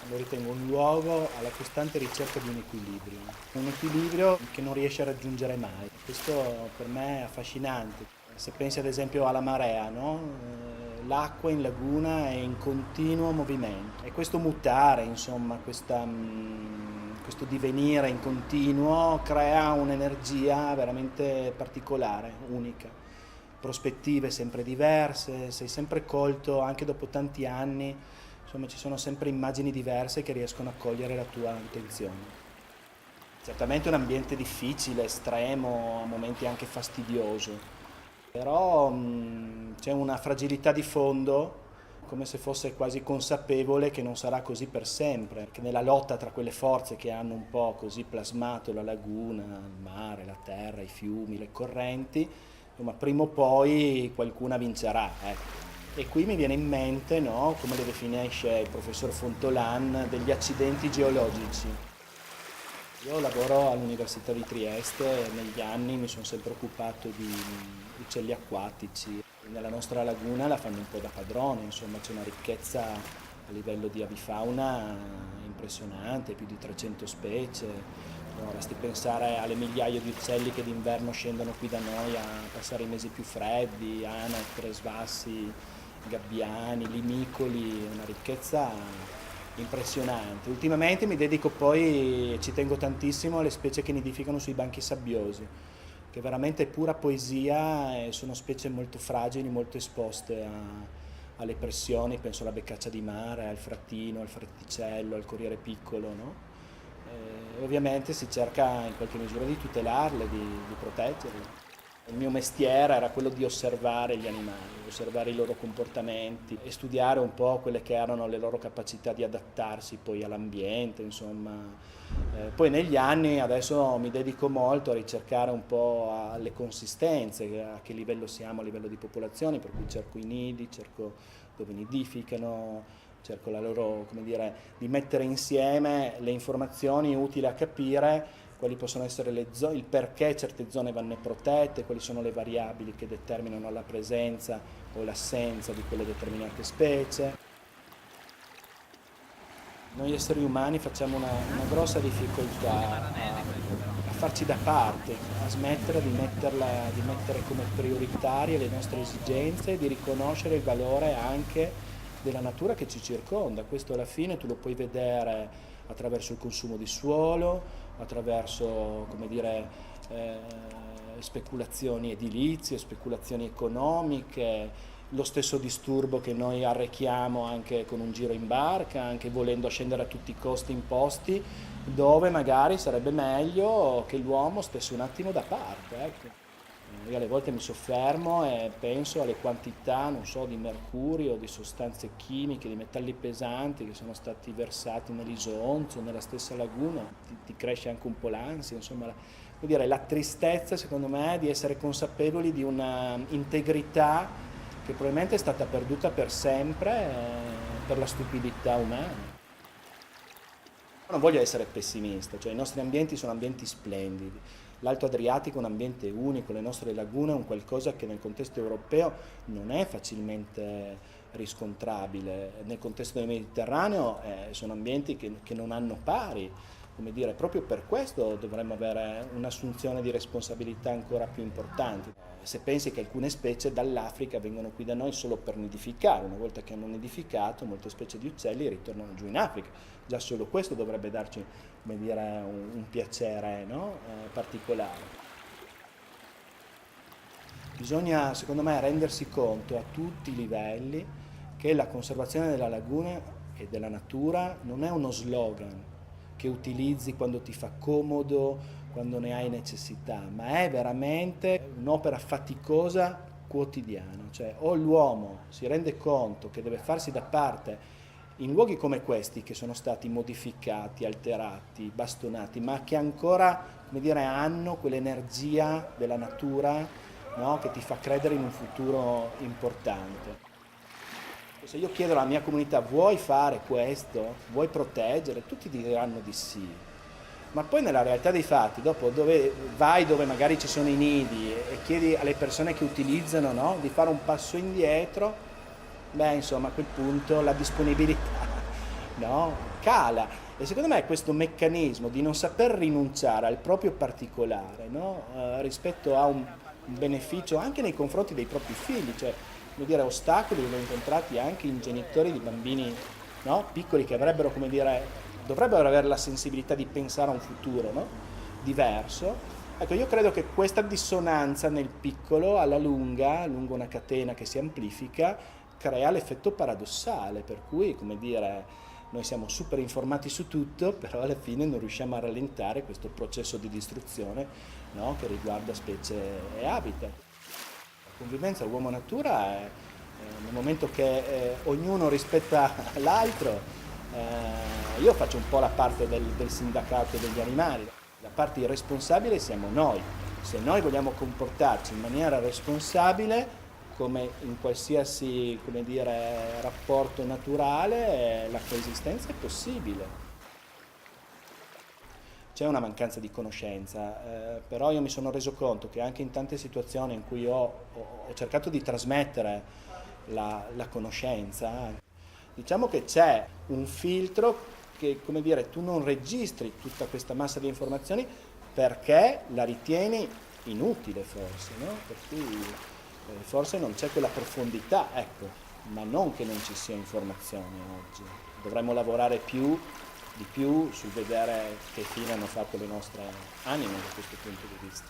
lo ritengo un luogo alla costante ricerca di un equilibrio che non riesce a raggiungere mai. Questo per me è affascinante. Se pensi ad esempio alla marea, no? L'acqua in laguna è in continuo movimento e questo mutare, insomma, questo divenire in continuo crea un'energia veramente particolare, unica. Prospettive sempre diverse, sei sempre colto anche dopo tanti anni, insomma ci sono sempre immagini diverse che riescono a cogliere la tua attenzione. Certamente è un ambiente difficile, estremo, a momenti anche fastidioso, però c'è una fragilità di fondo, come se fosse quasi consapevole che non sarà così per sempre, che nella lotta tra quelle forze che hanno un po' così plasmato la laguna, il mare, la terra, i fiumi, le correnti, insomma, prima o poi qualcuna vincerà, ecco. E qui mi viene in mente, no, come le definisce il professor Fontolan, degli accidenti geologici. Io lavoro all'Università di Trieste e negli anni mi sono sempre occupato di uccelli acquatici. Nella nostra laguna la fanno un po' da padrone, insomma c'è una ricchezza a livello di avifauna impressionante, più di 300 specie. No, basti pensare alle migliaia di uccelli che d'inverno scendono qui da noi a passare i mesi più freddi, anatre, svassi, gabbiani, limicoli, una ricchezza impressionante. Ultimamente mi dedico poi, ci tengo tantissimo, alle specie che nidificano sui banchi sabbiosi, che veramente è pura poesia e sono specie molto fragili, molto esposte alle pressioni, penso alla beccaccia di mare, al frattino, al fretticello, al corriere piccolo, no? E ovviamente si cerca in qualche misura di tutelarle, di proteggerle. Il mio mestiere era quello di osservare gli animali, osservare i loro comportamenti e studiare un po' quelle che erano le loro capacità di adattarsi poi all'ambiente, insomma. Poi negli anni adesso mi dedico molto a ricercare un po' alle consistenze, a che livello siamo a livello di popolazioni, per cui cerco i nidi, cerco dove nidificano, cerco la loro, come dire, di mettere insieme le informazioni utili a capire quali possono essere il perché certe zone vanno protette, quali sono le variabili che determinano la presenza o l'assenza di quelle determinate specie. Noi esseri umani facciamo una grossa difficoltà a farci da parte, a smettere di mettere come prioritarie le nostre esigenze e di riconoscere il valore anche della natura che ci circonda. Questo alla fine tu lo puoi vedere attraverso il consumo di suolo, attraverso, come dire, speculazioni edilizie, speculazioni economiche, lo stesso disturbo che noi arrechiamo anche con un giro in barca, anche volendo scendere a tutti i costi imposti, dove magari sarebbe meglio che l'uomo stesse un attimo da parte, ecco. Io alle volte mi soffermo e penso alle quantità, non so, di mercurio, di sostanze chimiche, di metalli pesanti che sono stati versati nell'Isonzo, nella stessa laguna, ti cresce anche un po' l'ansia, insomma, vuol dire, la tristezza secondo me di essere consapevoli di una integrità che probabilmente è stata perduta per sempre per la stupidità umana. Non voglio essere pessimista, cioè i nostri ambienti sono ambienti splendidi. L'Alto Adriatico è un ambiente unico, le nostre lagune è un qualcosa che nel contesto europeo non è facilmente riscontrabile. Nel contesto del Mediterraneo sono ambienti che non hanno pari. Come dire, proprio per questo dovremmo avere un'assunzione di responsabilità ancora più importante. Se pensi che alcune specie dall'Africa vengono qui da noi solo per nidificare, una volta che hanno nidificato molte specie di uccelli ritornano giù in Africa. Già solo questo dovrebbe darci, come dire, un piacere, no? Particolare. Bisogna, secondo me, rendersi conto a tutti i livelli che la conservazione della laguna e della natura non è uno slogan che utilizzi quando ti fa comodo, quando ne hai necessità, ma è veramente un'opera faticosa quotidiana. Cioè o l'uomo si rende conto che deve farsi da parte in luoghi come questi che sono stati modificati, alterati, bastonati, ma che ancora, come dire, hanno quell'energia della natura, no, che ti fa credere in un futuro importante. Se io chiedo alla mia comunità vuoi fare questo, vuoi proteggere, tutti diranno di sì. Ma poi nella realtà dei fatti, dopo dove magari ci sono i nidi e chiedi alle persone che utilizzano, no, di fare un passo indietro, beh insomma a quel punto la disponibilità no? Cala. E secondo me questo meccanismo di non saper rinunciare al proprio particolare, no? Rispetto a un beneficio anche nei confronti dei propri figli, cioè, come dire, ostacoli li ho incontrati anche in genitori di bambini, no? Piccoli che avrebbero, come dire, dovrebbero avere la sensibilità di pensare a un futuro, no? Diverso. Ecco, io credo che questa dissonanza nel piccolo, alla lunga, lungo una catena che si amplifica, crea l'effetto paradossale, per cui, come dire, noi siamo super informati su tutto, però alla fine non riusciamo a rallentare questo processo di distruzione, no? Che riguarda specie e habitat. La convivenza uomo-natura è nel momento che ognuno rispetta l'altro, io faccio un po' la parte del sindacato degli animali, la parte irresponsabile siamo noi. Se noi vogliamo comportarci in maniera responsabile, come in qualsiasi, come dire, rapporto naturale, la coesistenza è possibile. C'è una mancanza di conoscenza, però io mi sono reso conto che anche in tante situazioni in cui ho cercato di trasmettere la conoscenza, diciamo che c'è un filtro che, come dire, tu non registri tutta questa massa di informazioni perché la ritieni inutile forse, no? Per cui forse non c'è quella profondità, ecco, ma non che non ci sia informazione oggi. Dovremmo lavorare di più sul vedere che fine hanno fatto le nostre anime da questo punto di vista.